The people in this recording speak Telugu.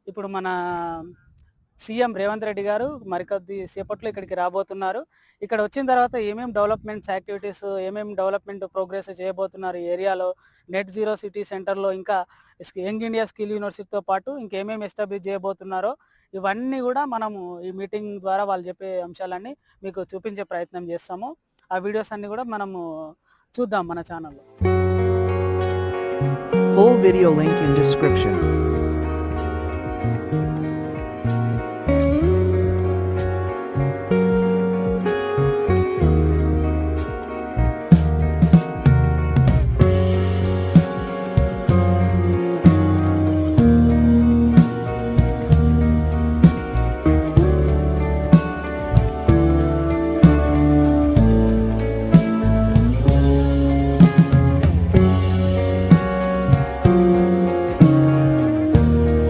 ఇప్పుడు మన సీఎం రేవంత్ రెడ్డి గారు మరికొద్ది సేపట్లో ఇక్కడికి రాబోతున్నారు. ఇక్కడ వచ్చిన తర్వాత ఏమేమి డెవలప్మెంట్స్ యాక్టివిటీస్, ఏమేమి డెవలప్మెంట్ ప్రోగ్రెస్ చేయబోతున్నారు ఈ ఏరియాలో, నెట్ జీరో సిటీ సెంటర్లో, ఇంకా యంగ్ ఇండియా స్కిల్ యూనివర్సిటీతో పాటు ఇంకేమేమి ఎస్టాబ్లిష్ చేయబోతున్నారో ఇవన్నీ కూడా మనము ఈ మీటింగ్ ద్వారా వాళ్ళు చెప్పే అంశాలన్నీ మీకు చూపించే ప్రయత్నం చేస్తాము. ఆ వీడియోస్ అన్ని కూడా మనము చూద్దాం మన ఛానల్లో. Full video link in description.